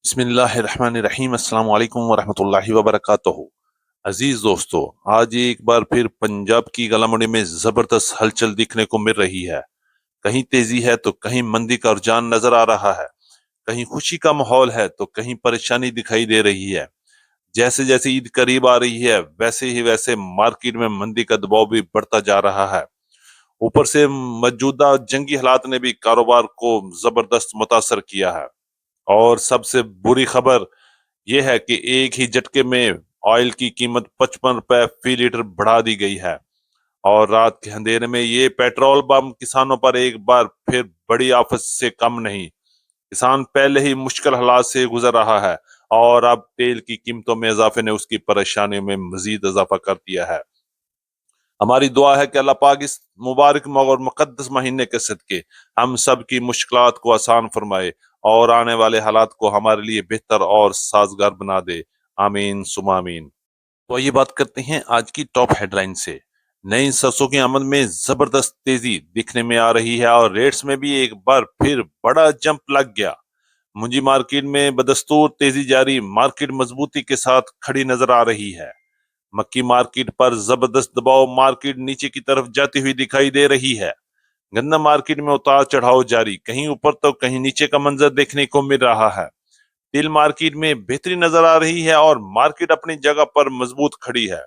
बिस्मिल्लाहिर्रहमानिर्रहीम अस्सलाम वालेकुम वरहमतुल्लाहि वबरकातुहू। अजीज दोस्तों, आज एक बार फिर पंजाब की गलामंडी में जबरदस्त हलचल दिखने को मिल रही है। कहीं तेजी है तो कहीं मंदी का रुझान नजर आ रहा है, कहीं खुशी का माहौल है तो कहीं परेशानी दिखाई दे रही है। जैसे जैसे ईद करीब आ रही है वैसे ही वैसे मार्केट में मंदी का दबाव भी बढ़ता जा रहा है। ऊपर से मौजूदा जंगी हालात ने भी कारोबार को जबरदस्त मुतासर किया है। और सबसे बुरी खबर यह है कि एक ही झटके में ऑयल की कीमत 55 रुपए फी लीटर बढ़ा दी गई है। और रात के अंधेरे में ये पेट्रोल बम किसानों पर एक बार फिर बड़ी आफत से कम नहीं। किसान पहले ही मुश्किल हालात से गुजर रहा है और अब तेल की कीमतों में इजाफे ने उसकी परेशानियों में मजीद इजाफा कर दिया है। हमारी दुआ है कि अल्लाह पाक इस मुबारक और मुकद्दस महीने के सदके हम सब की मुश्किलात को आसान फरमाए और आने वाले हालात को हमारे लिए बेहतर और साजगार बना दे। आमीन सुमा आमीन। तो ये बात करते हैं आज की टॉप हेडलाइन से। नई सरसों की आमद में जबरदस्त तेजी दिखने में आ रही है और रेट्स में भी एक बार फिर बड़ा जंप लग गया। मुंजी मार्केट में बदस्तूर तेजी जारी, मार्केट मजबूती के साथ खड़ी नजर आ रही है। मक्की मार्केट पर जबरदस्त दबाव, मार्केट नीचे की तरफ जाती हुई दिखाई दे रही है। गन्ना मार्केट में उतार चढ़ाव जारी, कहीं ऊपर तो कहीं नीचे का मंजर देखने को मिल रहा है। तेल मार्केट में बेहतरी नजर आ रही है और मार्केट अपनी जगह पर मजबूत खड़ी है।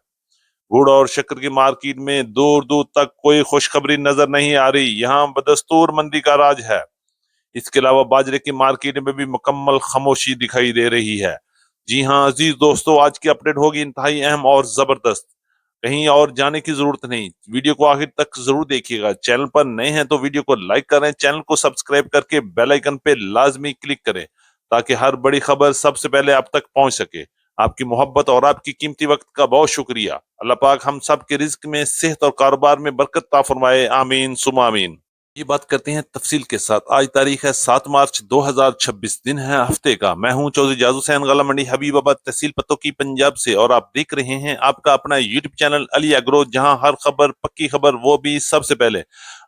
गुड़ और शक्कर की मार्केट में दूर दूर तक कोई खुशखबरी नजर नहीं आ रही, यहाँ बदस्तूर मंदी का राज है। इसके अलावा बाजरे की मार्केट में भी मुकम्मल खामोशी दिखाई दे रही है। जी हाँ अजीज दोस्तों, आज की अपडेट होगी इंतहाई अहम और जबरदस्त। कहीं और जाने की जरूरत नहीं, वीडियो को आखिर तक जरूर देखिएगा। चैनल पर नए हैं तो वीडियो को लाइक करें, चैनल को सब्सक्राइब करके बेल आइकन पे लाजमी क्लिक करें ताकि हर बड़ी खबर सबसे पहले आप तक पहुंच सके। आपकी मोहब्बत और आपकी कीमती वक्त का बहुत शुक्रिया। अल्लाह पाक हम सब के रिज्क में, सेहत और कारोबार में बरकत ता फरमाए। आमीन सुमा आमीन। ये बात करते हैं तफसील के साथ। आज तारीख है 7 मार्च 2026, दिन है हफ्ते का। मैं हूं चौधरी जादू सैन, गला मंडी हबीबाबाद, तहसील पत्तों की, पंजाब से। और आप देख रहे हैं आपका अपना यूट्यूब चैनल अली एग्रो, जहां हर खबर पक्की खबर वो भी सबसे पहले।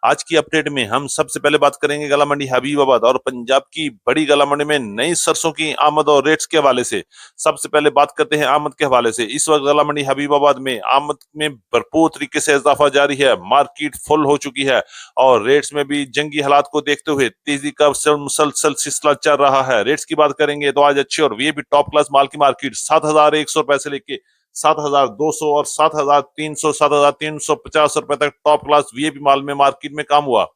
आज की अपडेट में हम सबसे पहले बात करेंगे गला मंडी हबीबाबाद और पंजाब की बड़ी गला मंडी में नई सरसों की आमद और रेट्स के हवाले से। सबसे पहले बात करते हैं आमद के हवाले से। इस वक्त गला मंडी हबीबाबाद में आमद में भरपूर तरीके से इजाफा जारी है, मार्केट फुल हो चुकी है और रेट्स में भी जंगी हालात को देखते हुए तेजी का मुसलसल सिलसिला चल रहा है। रेट्स की बात करेंगे तो आज अच्छी और वीआईपी टॉप क्लास माल की मार्केट 7,100 रुपए से लेके 7,200 और 7,300, 7,350 रुपए तक टॉप क्लास वीआईपी माल में मार्केट में काम हुआ।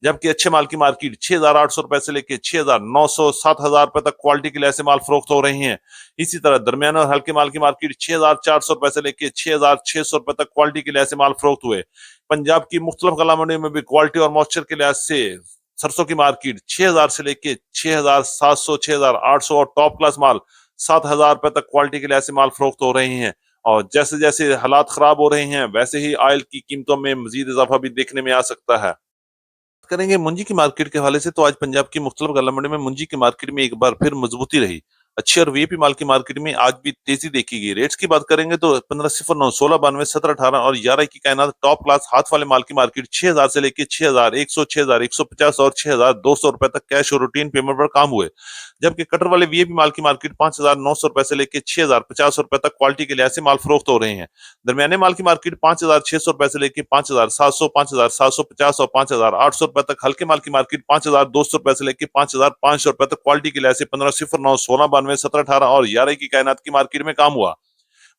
जबकि अच्छे माल की मार्केट 6,800 रुपए से लेके 6,900, 7,000 रुपए तक क्वालिटी के लिए ऐसे माल फरोख्त हो रहे हैं। इसी तरह दरमियाना और हल्के माल की मार्केट 6,400 रुपए से लेके 6,600 रुपए तक क्वालिटी के लिए ऐसे माल फरोख्त हुए। पंजाब की मुख्तलिफ गला मंडियों में भी क्वालिटी और मॉइस्चर के लिहाज से सरसों की मार्केट 6,000 से लेके 6,700, 6,800 और टॉप क्लास माल 7,000 रुपए तक क्वालिटी के लिए ऐसे माल फरोख्त हो रहे हैं। और जैसे जैसे हालात खराब हो रहे हैं वैसे ही ऑयल की कीमतों में मजीद इजाफा भी देखने में आ सकता है। करेंगे मुंजी की मार्केट के हवाले से तो आज पंजाब की मुख्तलिफ गला मंडी में मुंजी की मार्केट में एक बार फिर मजबूती रही। अच्छी और वीआईपी माल की मार्केट में आज भी तेजी देखी गई। रेट्स की बात करेंगे तो 1509, 1692, 1718 और 11 की कायनात टॉप क्लास हाथ वाले माल की मार्केट 6,000 से लेके 6,100, 6,150 और 6,200 रुपए तक कैश और रूटीन पेमेंट पर काम हुए। जबकि कटर वाले वीआईपी माल की मार्केट 5,900 रुपए से लेके 6,050 रुपए तक क्वालिटी के लिहाज से माल फरोख्त हो रहे हैं। दरमियाने माल की मार्केट 5,600 रुपए से लेके 5,700, 5,750 और 5,800 रुपए तक। हल्के माल की मार्केट 5,200 रुपए से लेके 5,500 रुपए तक क्वालिटी के लिहाज से 1509, 1692, 1718 और 11 की कायनात की मार्केट में काम हुआ।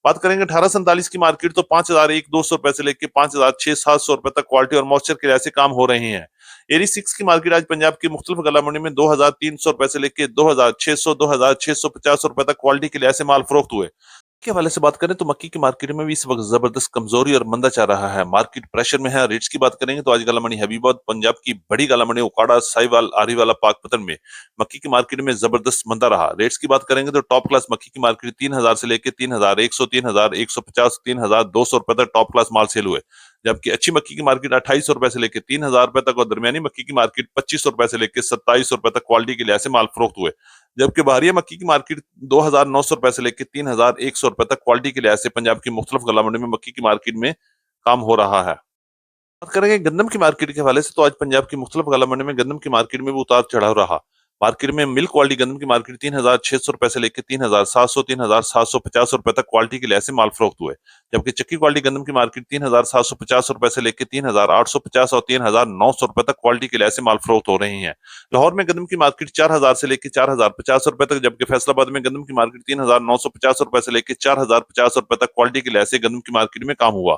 बात करेंगे 1847 की मार्केट तो 5,100 रुपए से लेके 5,600-700 रुपए तक क्वालिटी और मॉइस्चर के लिहाज से काम हो रहे हैं। एरी सिक्स की मार्केट आज पंजाब की मुख्तलिफ गला मंडी में 2,300 रुपए से लेके 2,600, 2,650 रुपए तक क्वालिटी के लिहाज से माल फरोख्त हुए। के हवाले से बात करें तो मक्की की मार्केट में भी इस वक्त जबरदस्त कमजोरी और मंदा चल रहा है, मार्केट प्रेशर में है। रेट्स की बात करेंगे तो आज गला मंडी हबीबाबाद, पंजाब की बड़ी गला मंडी उकाड़ा, साहिवाल, आरीवाला, पाकपतन में मक्की की मार्केट में जबरदस्त मंदा रहा। रेट्स की बात करेंगे तो टॉप क्लास मक्की की मार्केट 3,000 से लेके 3,100, 3,150, 3,200 रुपए तक टॉप क्लास माल सेल हुए। जबकि अच्छी मक्की की मार्केट 2,800 रुपए से लेके 3,000 रुपए तक और दरमियानी मक्की की मार्केट 2,500 रुपए से लेके 2,700 रुपए तक क्वालिटी के लिहाज से माल फरोख्त हुए। जबकि बहरिया मक्की की मार्केट 2,900 रुपए से लेकर 3,100 रुपए तक क्वालिटी के लिहाज से पंजाब की मुख्तलिफ गला मंडी में मक्की की मार्केट में काम हो रहा है। बात करेंगे गंदम की मार्केट के हवाले से तो आज पंजाब की मुख्तलिफ गला मंडी में गंदम की मार्केट में भी उतार चढ़ाव रहा। मार्केट में मिल्क क्वालिटी गंदम की मार्केट 3,600 रुपए से लेकर 3,700, 3,750 रुपए तक क्वालिटी के लिहाज से माल फरोख्त हुए। जबकि चक्की क्वालिटी गंदम की मार्केट 3,750 रुपए से लेकर 3,850 और 3,900 रुपए तक क्वालिटी के लिहाज से माल फरोख्त हो रही है। लाहौर में गंदम की मार्केट 4,000 से लेकर 4,050 रुपए तक, जबकि फैसलाबाद में गंदम की मार्केट 3,950 रुपए से लेकर 4,050 रुपए तक क्वालिटी के लिहाज से गंदम की मार्केट में काम हुआ।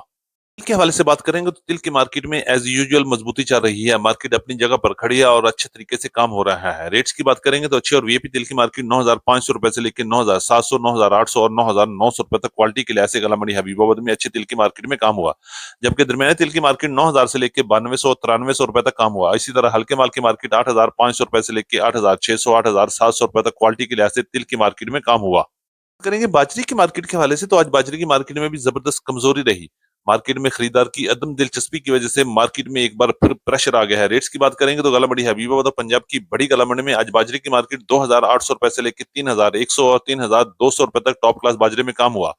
तिल के हवाले से बात करेंगे तो तिल की मार्केट में एज यूजुअल मजबूती चल रही है। मार्केट अपनी जगह पर खड़ी है और अच्छे तरीके से काम हो रहा है। रेट्स की बात करेंगे तो अच्छी और वीआईपी तिल की मार्केट 9,500 रुपए से लेकर 9,700, 9,800 और 9,900 रुपए तक क्वालिटी के लिहाज से गला मंडी हबीबाबाद में अच्छी तिल की मार्केट में काम हुआ। जबकि दरमियानी तिल की मार्केट 9,000 से लेकर 9200, 9300 रुपए तक काम हुआ। इसी तरह हल्के माल की मार्केट 8,500 रुपए से लेकर 8,600, 8,700 रुपए तक क्वालिटी के लिहाज से तिल की मार्केट में काम हुआ। करेंगे बाजरे की मार्केट के हवाले से तो आज बाजरे की मार्केट में भी जबरदस्त कमजोरी रही। मार्केट में खरीदार की अदम दिलचस्पी की वजह से मार्केट में एक बार फिर प्रेशर आ गया है। रेट्स की बात करेंगे तो गला मंडी हबीबाबाद और पंजाब की बड़ी गला मंडी में आज बाजरे की मार्केट 2,800 रुपए से लेकर 3,100 और 3,200 रुपए तक टॉप क्लास बाजरे में काम हुआ।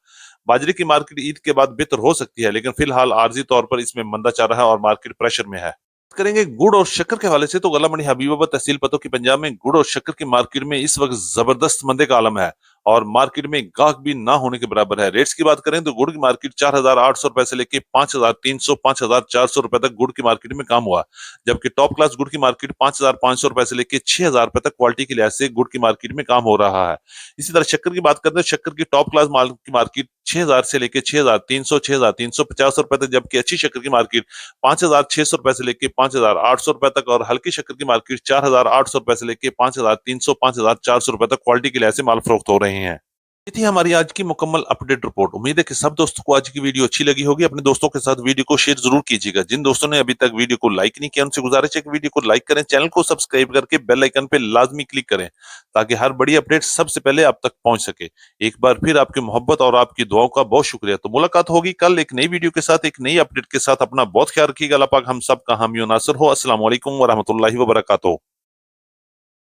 बाजरे की मार्केट ईद के बाद बेहतर हो सकती है, लेकिन फिलहाल आर्जी तौर पर इसमें मंदा चल रहा है और मार्केट प्रेशर में है। करेंगे गुड़ और शक्कर के हवाले से तो गला मंडी हबीबाबाद तहसील पतो की पंजाब में गुड़ और शक्कर की मार्केट में इस वक्त जबरदस्त मंदे का आलम है और मार्केट में गाहक भी ना होने के बराबर है। रेट्स की बात करें तो गुड़ की मार्केट 4,800 रुपए से लेकर 5,300, 5,400 रुपए तक गुड़ की मार्केट में काम हुआ। जबकि टॉप क्लास गुड़ की मार्केट 5,500 रुपए से लेकर 6,000 रुपए तक क्वालिटी के लिहाज से गुड़ की मार्केट में काम हो रहा है। इसी तरह शक्कर की बात करते हैं, शक्कर की टॉप क्लास माल की मार्केट 6,000 से लेकर 6,300, 6,350 रुपए तक, जबकि अच्छी शक्कर की मार्केट 5,600 रुपए से लेकर 5,800 रुपए तक और हल्की शक्कर की मार्केट 4,800 रुपए से लेकर 5,300, 5,400 रुपए तक क्वालिटी के लिहाज से माल फरोख्त हो रहे हैं। ये थी हमारी आज की मुकम्मल अपडेट रिपोर्ट। उम्मीद है कि सब दोस्तों को आज की वीडियो अच्छी लगी होगी। अपने दोस्तों के साथ वीडियो को शेयर जरूर कीजिएगा। जिन दोस्तों ने अभी तक वीडियो को लाइक नहीं किया उनसे गुजारिश है कि वीडियो को लाइक करें, चैनल को सब्सक्राइब करके बेल आइकन पे लाजमी क्लिक करें ताकि हर बड़ी अपडेट सबसे पहले आप तक पहुंच सके। एक बार फिर आपकी मोहब्बत और आपकी दुआओं का बहुत शुक्रिया। तो मुलाकात होगी कल एक नई वीडियो के साथ, एक नई अपडेट के साथ। अपना बहुत ख्याल रखिएगा। अल्लाह पाक हम सब का हामी और नासिर हो। अस्सलाम वालेकुम व रहमतुल्लाहि व बरकातहू।